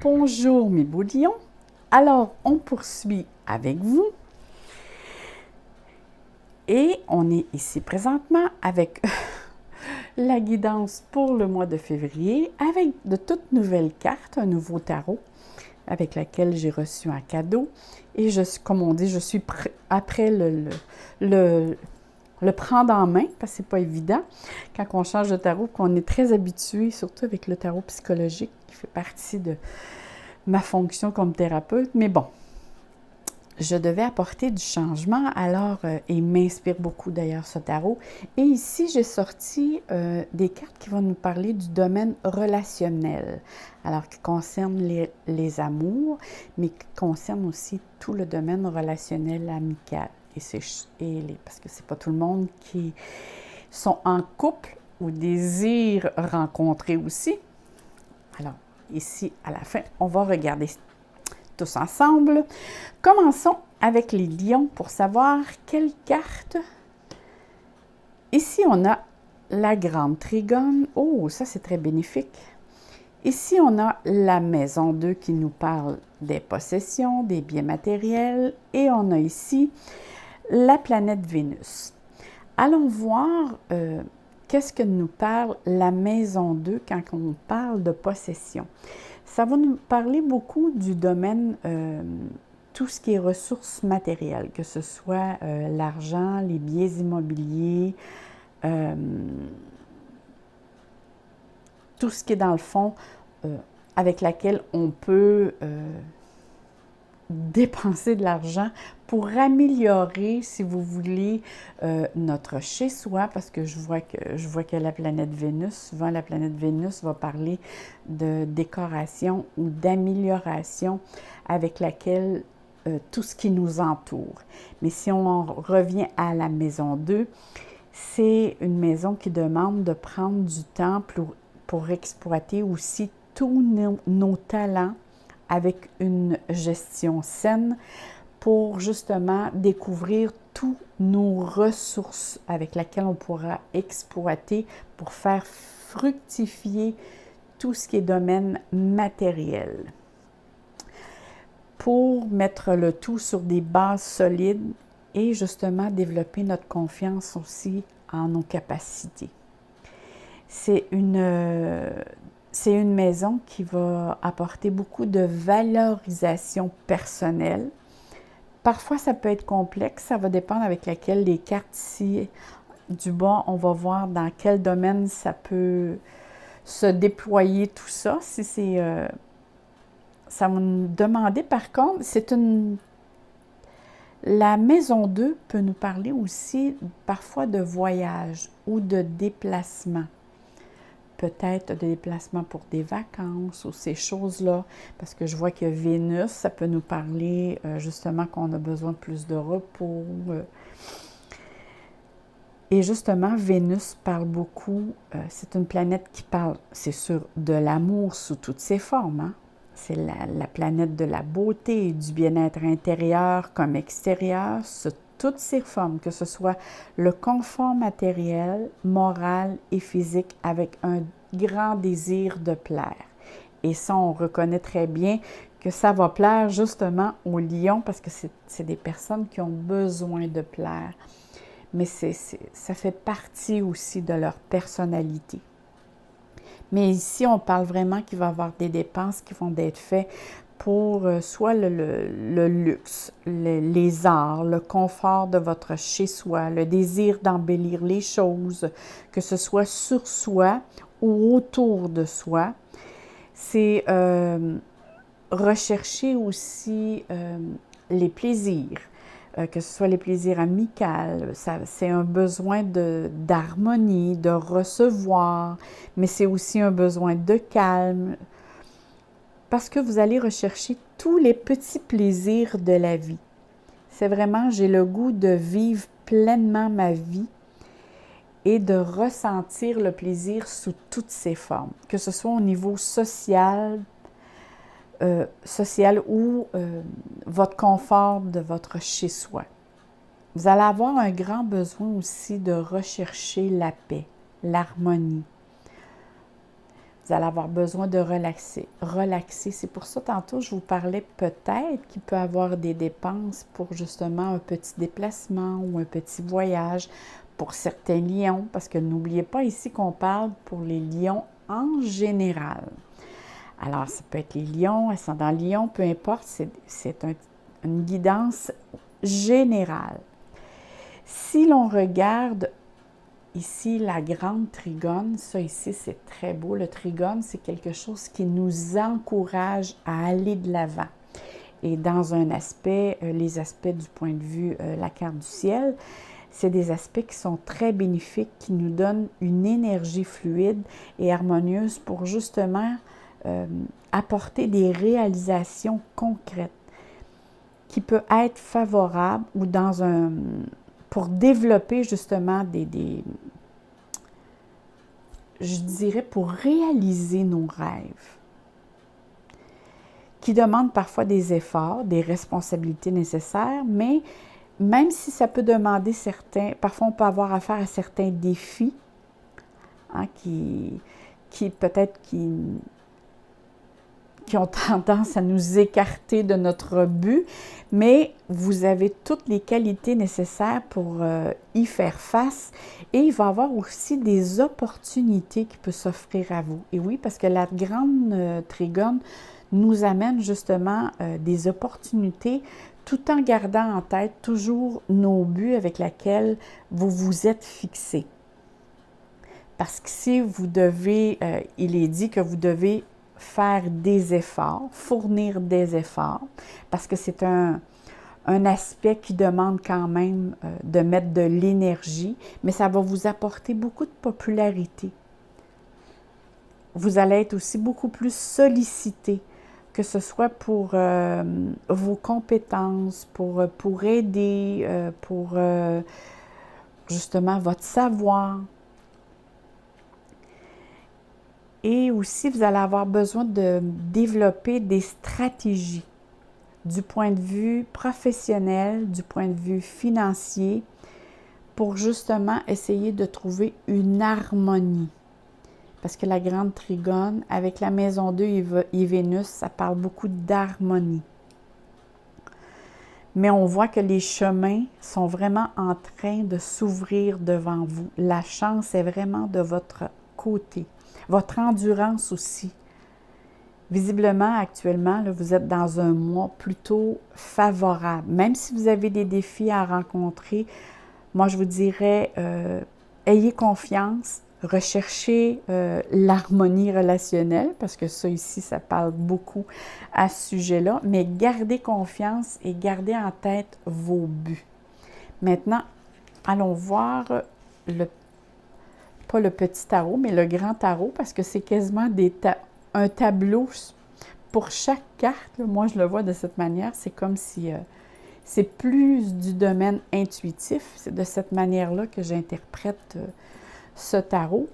Bonjour mes beaux lions. Alors, on poursuit avec vous. Et on est ici présentement avec la guidance pour le mois de février, avec de toutes nouvelles cartes, un nouveau tarot avec lequel j'ai reçu un cadeau. Et comme on dit, je suis après le prendre en main, parce que c'est pas évident quand on change de tarot, qu'on est très habitué, surtout avec le tarot psychologique, qui fait partie de ma fonction comme thérapeute. Mais bon, je devais apporter du changement, alors, il m'inspire beaucoup d'ailleurs ce tarot. Et ici, j'ai sorti des cartes qui vont nous parler du domaine relationnel, alors qui concerne les amours, mais qui concerne aussi tout le domaine relationnel amical. Parce que c'est pas tout le monde qui sont en couple ou désirent rencontrer aussi. Alors, ici, à la fin, on va regarder tous ensemble. Commençons avec les lions pour savoir quelle carte. Ici, on a la grande trigone. Oh, ça, c'est très bénéfique. Ici, on a la maison 2 qui nous parle des possessions, des biens matériels. Et on a ici la planète Vénus. Allons voir qu'est-ce que nous parle la maison 2 quand on parle de possession. Ça va nous parler beaucoup du domaine, tout ce qui est ressources matérielles, que ce soit l'argent, les biens immobiliers, tout ce qui est dans le fond, avec laquelle on peut dépenser de l'argent pour améliorer, si vous voulez, notre chez-soi, parce que je vois que la planète Vénus, souvent la planète Vénus va parler de décoration ou d'amélioration avec laquelle tout ce qui nous entoure. Mais si on revient à la maison 2, c'est une maison qui demande de prendre du temps pour exploiter aussi tous nos talents avec une gestion saine pour justement découvrir toutes nos ressources avec lesquelles on pourra exploiter pour faire fructifier tout ce qui est domaine matériel. Pour mettre le tout sur des bases solides et justement développer notre confiance aussi en nos capacités. C'est une maison qui va apporter beaucoup de valorisation personnelle. Parfois, ça peut être complexe, ça va dépendre avec laquelle les cartes ici du bas, on va voir dans quel domaine ça peut se déployer tout ça. Si c'est, ça va nous demander, par contre, la maison 2 peut nous parler aussi parfois de voyage ou de déplacement. Peut-être des déplacements pour des vacances ou ces choses-là, parce que je vois que Vénus, ça peut nous parler justement qu'on a besoin de plus de repos. Et justement, Vénus parle beaucoup, c'est une planète qui parle, c'est sûr, de l'amour sous toutes ses formes. Hein? C'est la planète de la beauté et du bien-être intérieur comme extérieur, sous toutes ses formes, que ce soit le confort matériel, moral et physique avec un grand désir de plaire. Et ça, on reconnaît très bien que ça va plaire justement aux lions parce que c'est des personnes qui ont besoin de plaire. Mais ça fait partie aussi de leur personnalité. Mais ici, on parle vraiment qu'il va y avoir des dépenses qui vont être faites pour soit le luxe, les arts, le confort de votre chez-soi, le désir d'embellir les choses, que ce soit sur soi ou autour de soi. C'est rechercher aussi les plaisirs, que ce soit les plaisirs amicaux. C'est un besoin d'harmonie, de recevoir, mais c'est aussi un besoin de calme, parce que vous allez rechercher tous les petits plaisirs de la vie. C'est vraiment, j'ai le goût de vivre pleinement ma vie et de ressentir le plaisir sous toutes ses formes, que ce soit au niveau social ou votre confort de votre chez-soi. Vous allez avoir un grand besoin aussi de rechercher la paix, l'harmonie. Vous allez avoir besoin de relaxer. Relaxer, c'est pour ça, tantôt, je vous parlais peut-être qu'il peut y avoir des dépenses pour justement un petit déplacement ou un petit voyage pour certains lions, parce que n'oubliez pas ici qu'on parle pour les lions en général. Alors, ça peut être les lions, ascendant lion, peu importe, c'est une guidance générale. Si l'on regarde ici, la grande trigone, ça ici, c'est très beau. Le trigone, c'est quelque chose qui nous encourage à aller de l'avant. Et dans un aspect, les aspects du point de vue, la carte du ciel, c'est des aspects qui sont très bénéfiques, qui nous donnent une énergie fluide et harmonieuse pour justement apporter des réalisations concrètes qui peuvent être favorables ou pour développer justement je dirais, pour réaliser nos rêves, qui demandent parfois des efforts, des responsabilités nécessaires, mais même si ça peut demander parfois on peut avoir affaire à certains défis, hein, qui peut-être qui ont tendance à nous écarter de notre but, mais vous avez toutes les qualités nécessaires pour y faire face et il va y avoir aussi des opportunités qui peuvent s'offrir à vous. Et oui, parce que la grande trigone nous amène justement des opportunités tout en gardant en tête toujours nos buts avec lesquels vous vous êtes fixés. Parce que si vous devez, il est dit que vous devez faire des efforts, fournir des efforts, parce que c'est un aspect qui demande quand même de mettre de l'énergie, mais ça va vous apporter beaucoup de popularité. Vous allez être aussi beaucoup plus sollicité, que ce soit pour vos compétences, pour aider, pour justement votre savoir. Et aussi, vous allez avoir besoin de développer des stratégies du point de vue professionnel, du point de vue financier, pour justement essayer de trouver une harmonie. Parce que la grande trigone, avec la maison 2 et Vénus, ça parle beaucoup d'harmonie. Mais on voit que les chemins sont vraiment en train de s'ouvrir devant vous. La chance est vraiment de votre côté. Votre endurance aussi. Visiblement, actuellement, là, vous êtes dans un mois plutôt favorable. Même si vous avez des défis à rencontrer, moi, je vous dirais, ayez confiance, recherchez l'harmonie relationnelle, parce que ça ici, ça parle beaucoup à ce sujet-là, mais gardez confiance et gardez en tête vos buts. Maintenant, allons voir pas le petit tarot, mais le grand tarot, parce que c'est quasiment un tableau pour chaque carte. Là, moi, je le vois de cette manière. C'est comme si c'est plus du domaine intuitif. C'est de cette manière-là que j'interprète ce tarot.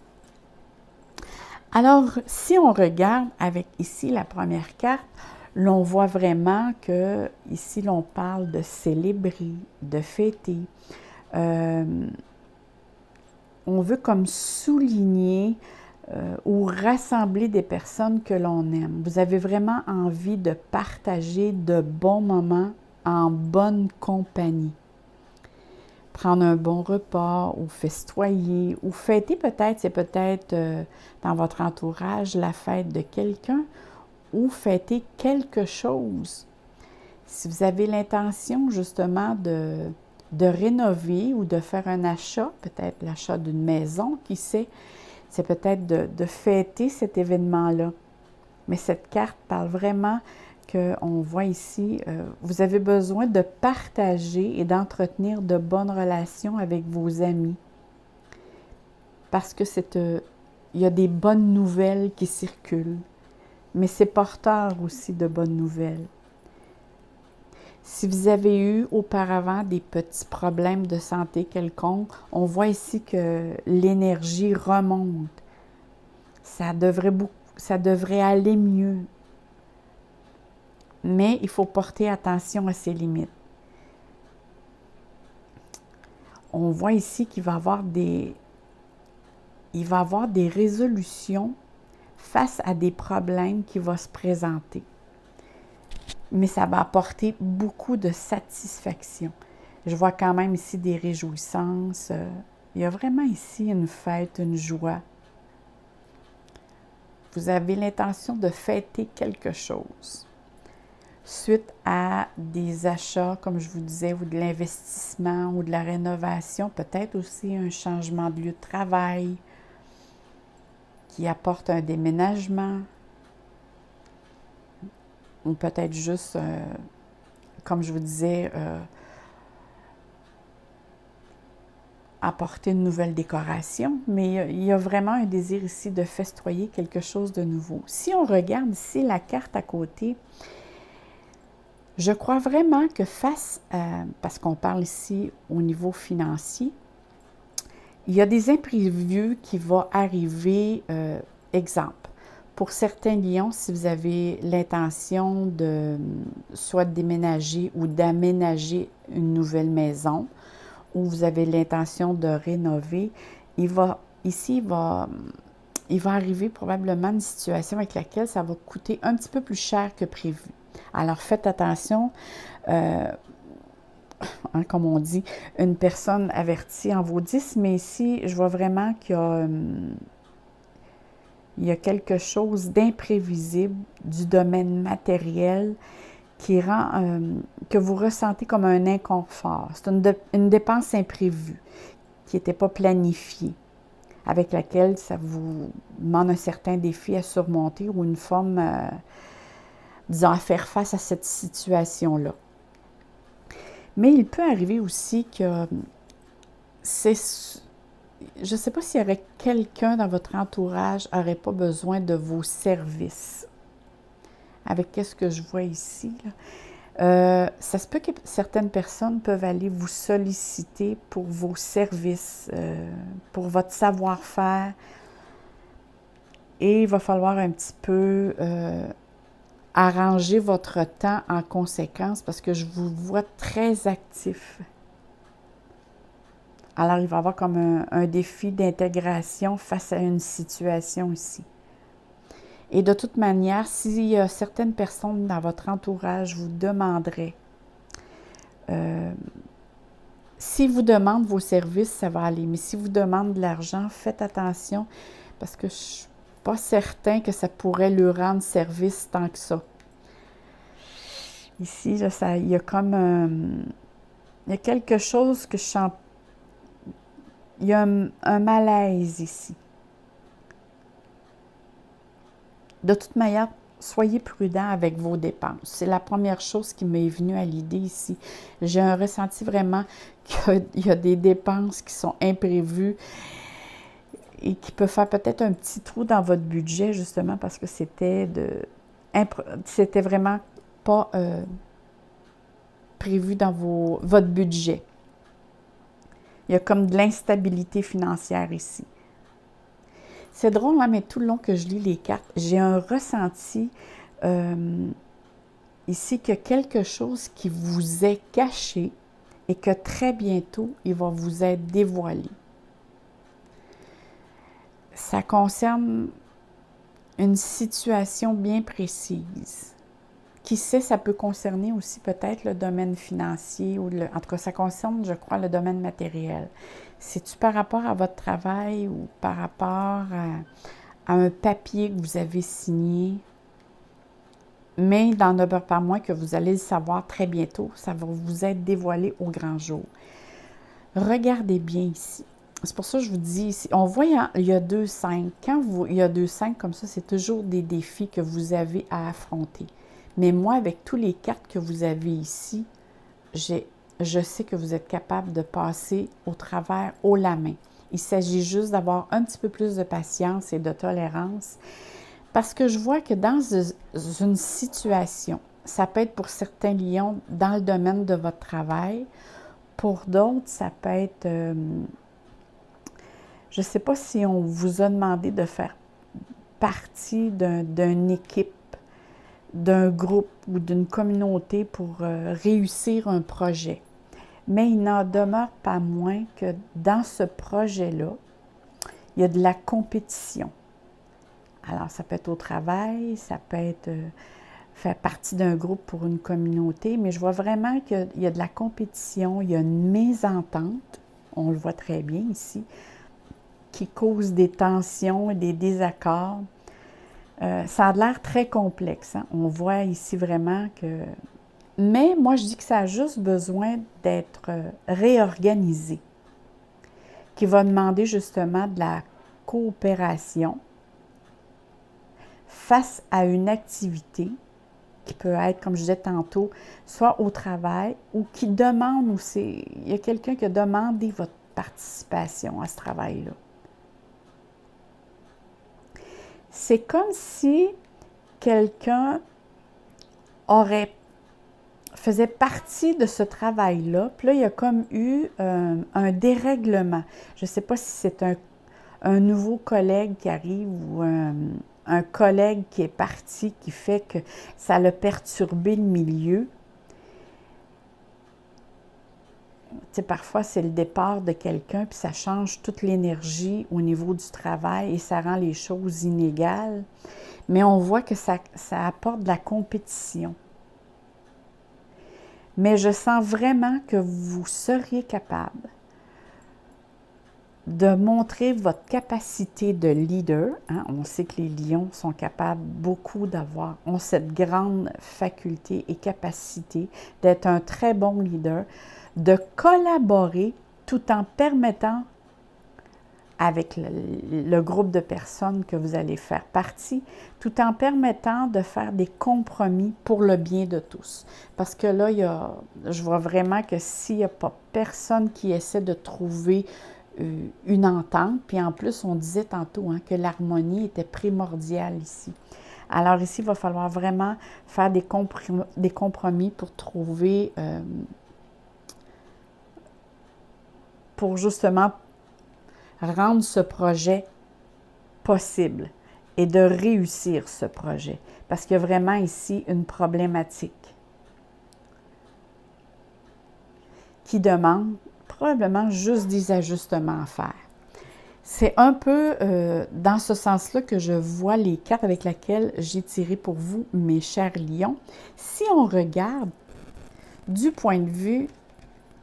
Alors, si on regarde avec ici la première carte, l'on voit vraiment que ici, l'on parle de célébrer, de fêter. On veut comme souligner ou rassembler des personnes que l'on aime. Vous avez vraiment envie de partager de bons moments en bonne compagnie. Prendre un bon repas ou festoyer ou fêter peut-être, c'est peut-être dans votre entourage la fête de quelqu'un ou fêter quelque chose. Si vous avez l'intention justement de rénover ou de faire un achat, peut-être l'achat d'une maison, qui sait, c'est peut-être de fêter cet événement-là. Mais cette carte parle vraiment qu'on voit ici, vous avez besoin de partager et d'entretenir de bonnes relations avec vos amis. Parce que il y a des bonnes nouvelles qui circulent, mais c'est porteur aussi de bonnes nouvelles. Si vous avez eu auparavant des petits problèmes de santé quelconques, on voit ici que l'énergie remonte. Ça devrait aller mieux. Mais il faut porter attention à ses limites. On voit ici qu'il va y avoir des résolutions face à des problèmes qui vont se présenter. Mais ça va apporter beaucoup de satisfaction. Je vois quand même ici des réjouissances. Il y a vraiment ici une fête, une joie. Vous avez l'intention de fêter quelque chose suite à des achats, comme je vous disais, ou de l'investissement ou de la rénovation, peut-être aussi un changement de lieu de travail qui apporte un déménagement, ou peut-être juste, comme je vous disais, apporter une nouvelle décoration, mais il y a vraiment un désir ici de festoyer quelque chose de nouveau. Si on regarde ici la carte à côté, je crois vraiment que face à, parce qu'on parle ici au niveau financier, il y a des imprévus qui vont arriver. Exemple, pour certains lions, si vous avez l'intention de soit de déménager ou d'aménager une nouvelle maison, ou vous avez l'intention de rénover, il va arriver probablement une situation avec laquelle ça va coûter un petit peu plus cher que prévu. Alors, faites attention, comme on dit, une personne avertie en vaut 10, mais ici, je vois vraiment qu'il y a quelque chose d'imprévisible du domaine matériel qui rend, que vous ressentez comme un inconfort. C'est une dépense imprévue qui n'était pas planifiée, avec laquelle ça vous demande un certain défi à surmonter ou une forme, disons, à faire face à cette situation-là. Mais il peut arriver aussi que je ne sais pas s'il y aurait quelqu'un dans votre entourage qui n'aurait pas besoin de vos services. Avec qu'est-ce que je vois ici, là. Ça se peut que certaines personnes peuvent aller vous solliciter pour vos services, pour votre savoir-faire. Et il va falloir un petit peu arranger votre temps en conséquence parce que je vous vois très actif. Alors, il va y avoir comme un défi d'intégration face à une situation ici. Et de toute manière, si certaines personnes dans votre entourage vous demanderaient, si vous demandent vos services, ça va aller. Mais si vous demandent de l'argent, faites attention parce que je ne suis pas certain que ça pourrait lui rendre service tant que ça. Ici, là, il y a comme il y a quelque chose que je sens. Il y a un malaise ici. De toute manière, soyez prudent avec vos dépenses. C'est la première chose qui m'est venue à l'idée ici. J'ai un ressenti vraiment qu'il y a des dépenses qui sont imprévues et qui peuvent faire peut-être un petit trou dans votre budget, justement, parce que c'était vraiment pas prévu dans votre budget. Il y a comme de l'instabilité financière ici. C'est drôle, hein, mais tout le long que je lis les cartes, j'ai un ressenti ici qu'il y a quelque chose qui vous est caché et que très bientôt, il va vous être dévoilé. Ça concerne une situation bien précise. Qui sait, ça peut concerner aussi peut-être le domaine financier ou en tout cas, ça concerne, je crois, le domaine matériel. C'est-tu par rapport à votre travail ou par rapport à un papier que vous avez signé? Mais il n'en demeure pas moins que vous allez le savoir très bientôt. Ça va vous être dévoilé au grand jour. Regardez bien ici. C'est pour ça que je vous dis ici, on voit, il y a 2-5. Quand il y a 2-5 comme ça, c'est toujours des défis que vous avez à affronter. Mais moi, avec tous les cartes que vous avez ici, je sais que vous êtes capable de passer au travers haut la main. Il s'agit juste d'avoir un petit peu plus de patience et de tolérance parce que je vois que dans une situation, ça peut être pour certains lions dans le domaine de votre travail, pour d'autres, ça peut être, je ne sais pas si on vous a demandé de faire partie d'une équipe, d'un groupe ou d'une communauté pour réussir un projet. Mais il n'en demeure pas moins que dans ce projet-là, il y a de la compétition. Alors, ça peut être au travail, ça peut être faire partie d'un groupe pour une communauté, mais je vois vraiment qu'il y a de la compétition, il y a une mésentente, on le voit très bien ici, qui cause des tensions et des désaccords. Ça a l'air très complexe, hein? On voit ici vraiment que... Mais moi, je dis que ça a juste besoin d'être réorganisé, qui va demander justement de la coopération face à une activité qui peut être, comme je disais tantôt, soit au travail ou qui demande aussi, il y a quelqu'un qui a demandé votre participation à ce travail-là. C'est comme si quelqu'un faisait partie de ce travail-là, puis là, il y a comme eu un dérèglement. Je ne sais pas si c'est un nouveau collègue qui arrive ou un collègue qui est parti qui fait que ça a perturbé le milieu. Tu sais, parfois, c'est le départ de quelqu'un, puis ça change toute l'énergie au niveau du travail et ça rend les choses inégales. Mais on voit que ça apporte de la compétition. Mais je sens vraiment que vous seriez capable de montrer votre capacité de leader. Hein? On sait que les lions sont capables beaucoup ont cette grande faculté et capacité d'être un très bon leader, de collaborer tout en permettant avec le groupe de personnes que vous allez faire partie, tout en permettant de faire des compromis pour le bien de tous. Parce que là, je vois vraiment que s'il n'y a pas personne qui essaie de trouver une entente, puis en plus, on disait tantôt que l'harmonie était primordiale ici. Alors ici, il va falloir vraiment faire des compromis pour trouver, pour justement rendre ce projet possible et de réussir ce projet. Parce qu'il y a vraiment ici une problématique qui demande probablement juste des ajustements à faire. C'est un peu dans ce sens-là que je vois les cartes avec lesquelles j'ai tiré pour vous, mes chers lions. Si on regarde du point de vue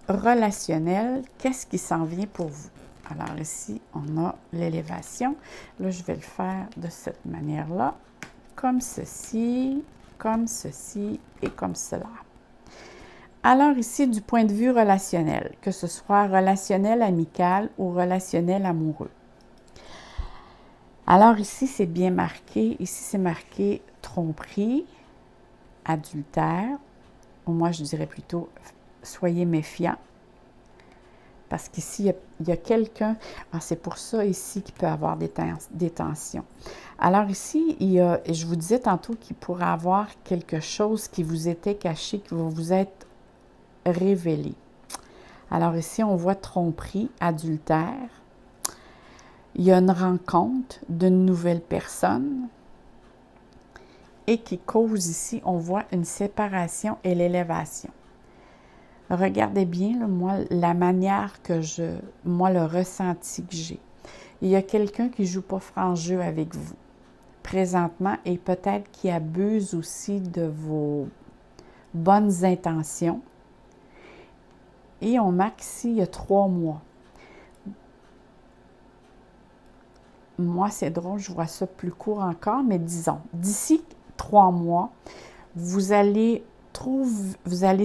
relationnel, qu'est-ce qui s'en vient pour vous? Alors ici, on a l'élévation. Là, je vais le faire de cette manière-là, comme ceci et comme cela. Alors ici, du point de vue relationnel, que ce soit relationnel amical ou relationnel amoureux. Alors ici, c'est bien marqué. Ici, c'est marqué tromperie, adultère, ou moi, je dirais plutôt soyez méfiants. Parce qu'ici, il y a quelqu'un, c'est pour ça ici qu'il peut y avoir des tensions. Alors ici, je vous disais tantôt qu'il pourrait y avoir quelque chose qui vous était caché, qui va vous être révélé. Alors ici, on voit tromperie, adultère. Il y a une rencontre d'une nouvelle personne et qui cause ici, on voit une séparation et l'élévation. Regardez bien, là, moi, la manière que moi, le ressenti que j'ai. Il y a quelqu'un qui ne joue pas franc jeu avec vous présentement et peut-être qui abuse aussi de vos bonnes intentions. Et on marque ici, il y a 3 mois. Moi, c'est drôle, je vois ça plus court encore, mais disons, d'ici 3 mois, vous allez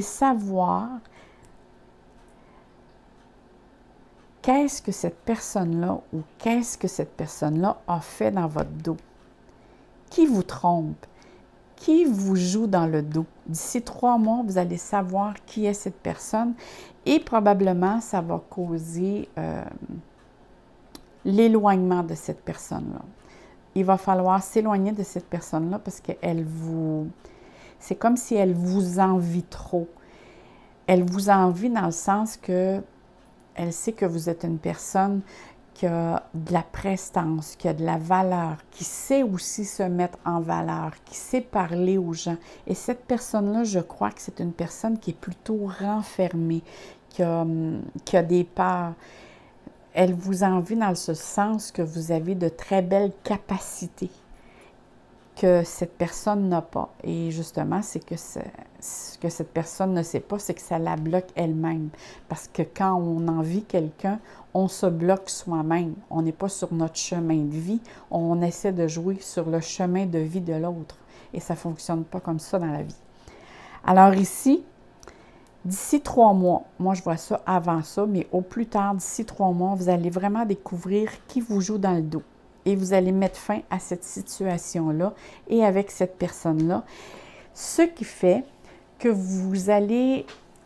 savoir qu'est-ce que cette personne-là ou qu'est-ce que cette personne-là a fait dans votre dos. Qui vous trompe? Qui vous joue dans le dos? D'ici 3 mois, vous allez savoir qui est cette personne et probablement, ça va causer l'éloignement de cette personne-là. Il va falloir s'éloigner de cette personne-là parce qu'elle c'est comme si elle vous envie trop. Elle vous envie dans le sens que elle sait que vous êtes une personne qui a de la prestance, qui a de la valeur, qui sait aussi se mettre en valeur, qui sait parler aux gens. Et cette personne-là, je crois que c'est une personne qui est plutôt renfermée, qui a des peurs. Elle vous envie dans ce sens que vous avez de très belles capacités. que cette personne n'a pas. Et justement, c'est que ce que cette personne ne sait pas, c'est que ça la bloque elle-même. Parce que quand on envie quelqu'un, on se bloque soi-même. On n'est pas sur notre chemin de vie, on essaie de jouer sur le chemin de vie de l'autre. Et ça ne fonctionne pas comme ça dans la vie. Alors ici, d'ici 3 mois, moi je vois ça avant ça, mais au plus tard, d'ici 3 mois, vous allez vraiment découvrir qui vous joue dans le dos. Et vous allez mettre fin à cette situation-là et avec cette personne-là. Ce qui fait que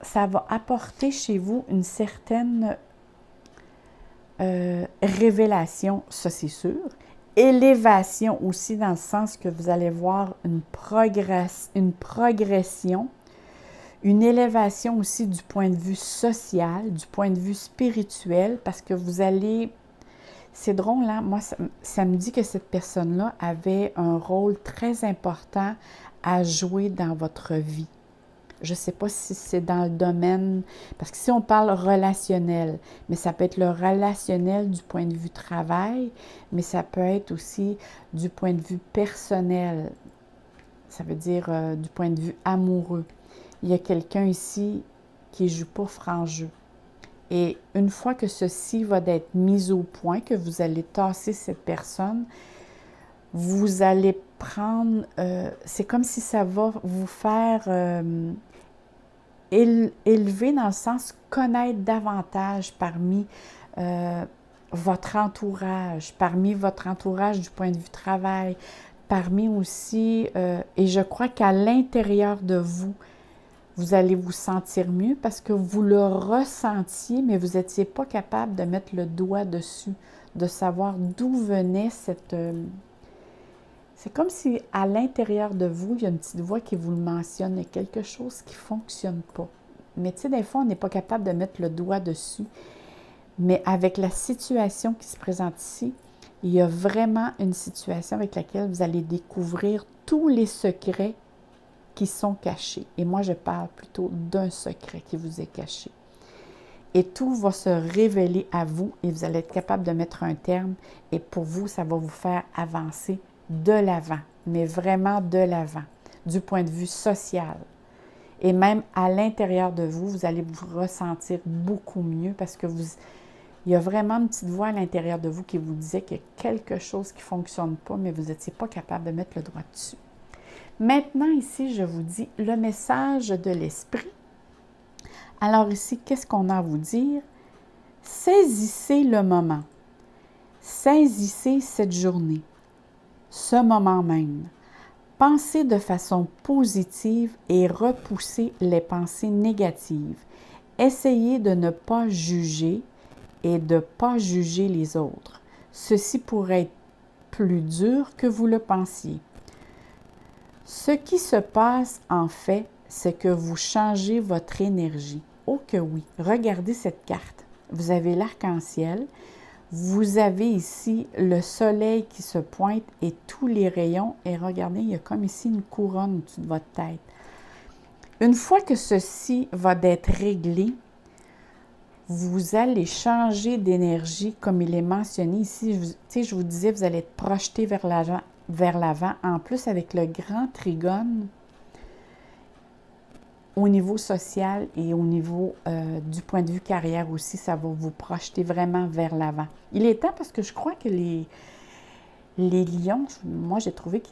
ça va apporter chez vous une certaine révélation, ça c'est sûr. Élévation aussi dans le sens que vous allez voir une progression, une élévation aussi du point de vue social, du point de vue spirituel, parce que vous allez... C'est drôle, hein? Moi, ça me dit que cette personne-là avait un rôle très important à jouer dans votre vie. Je ne sais pas si c'est dans le domaine, parce que si on parle relationnel, mais ça peut être le relationnel du point de vue travail, mais ça peut être aussi du point de vue personnel. Ça veut dire du point de vue amoureux. Il y a quelqu'un ici qui ne joue pas franc jeu. Et une fois que ceci va être mis au point, que vous allez tasser cette personne, vous allez prendre... c'est comme si ça va vous faire élever dans le sens connaître davantage parmi votre entourage du point de vue travail, parmi aussi... et je crois qu'à l'intérieur de vous, vous allez vous sentir mieux parce que vous le ressentiez, mais vous n'étiez pas capable de mettre le doigt dessus, de savoir d'où venait cette... C'est comme si à l'intérieur de vous, il y a une petite voix qui vous le mentionne, il y a quelque chose qui ne fonctionne pas. Mais tu sais, des fois, on n'est pas capable de mettre le doigt dessus. Mais avec la situation qui se présente ici, il y a vraiment une situation avec laquelle vous allez découvrir tous les secrets qui sont cachés. Et moi, je parle plutôt d'un secret qui vous est caché. Et tout va se révéler à vous et vous allez être capable de mettre un terme. Et pour vous, ça va vous faire avancer de l'avant, mais vraiment de l'avant, du point de vue social. Et même à l'intérieur de vous, vous allez vous ressentir beaucoup mieux parce que il y a vraiment une petite voix à l'intérieur de vous qui vous disait qu'il y a quelque chose qui ne fonctionne pas, mais vous n'étiez pas capable de mettre le doigt dessus. Maintenant, ici, je vous dis le message de l'esprit. Alors ici, qu'est-ce qu'on a à vous dire? Saisissez le moment. Saisissez cette journée, ce moment même. Pensez de façon positive et repoussez les pensées négatives. Essayez de ne pas juger et de ne pas juger les autres. Ceci pourrait être plus dur que vous le pensiez. Ce qui se passe, en fait, c'est que vous changez votre énergie. Oh que oui! Regardez cette carte. Vous avez l'arc-en-ciel. Vous avez ici le soleil qui se pointe et tous les rayons. Et regardez, il y a comme ici une couronne au-dessus de votre tête. Une fois que ceci va être réglé, vous allez changer d'énergie comme il est mentionné ici. Je vous disais, vous allez être projeté vers l'avant. En plus, avec le grand trigone, au niveau social et au niveau du point de vue carrière aussi, ça va vous projeter vraiment vers l'avant. Il est temps parce que je crois que les lions, moi j'ai trouvé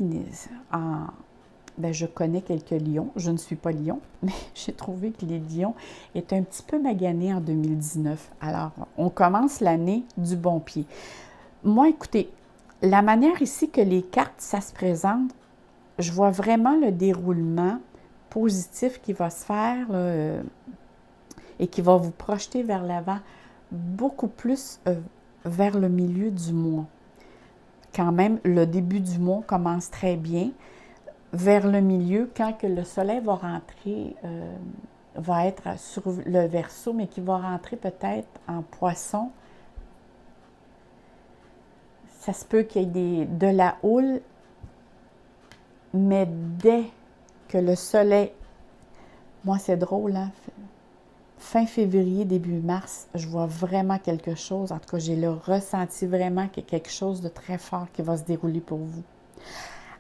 je connais quelques lions, je ne suis pas lion, mais j'ai trouvé que les lions étaient un petit peu maganés en 2019. Alors, on commence l'année du bon pied. Moi, écoutez, la manière ici que les cartes, ça se présente, je vois vraiment le déroulement positif qui va se faire là, et qui va vous projeter vers l'avant beaucoup plus vers le milieu du mois. Quand même, le début du mois commence très bien. Vers le milieu, quand que le soleil va rentrer, va être sur le Verseau, mais qui va rentrer peut-être en Poisson, ça se peut qu'il y ait de la houle, mais dès que le soleil... Moi, c'est drôle, hein? Fin février, début mars, je vois vraiment quelque chose. En tout cas, j'ai le ressenti vraiment qu'il y a quelque chose de très fort qui va se dérouler pour vous.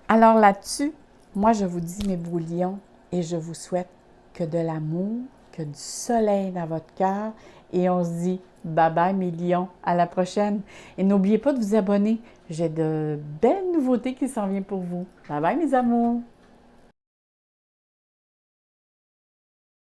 Alors là-dessus, moi, je vous dis, mes beaux lions, et je vous souhaite que de l'amour, que du soleil dans votre cœur. Et on se dit bye-bye, mes lions, à la prochaine. Et n'oubliez pas de vous abonner. J'ai de belles nouveautés qui s'en viennent pour vous. Bye-bye, mes amours!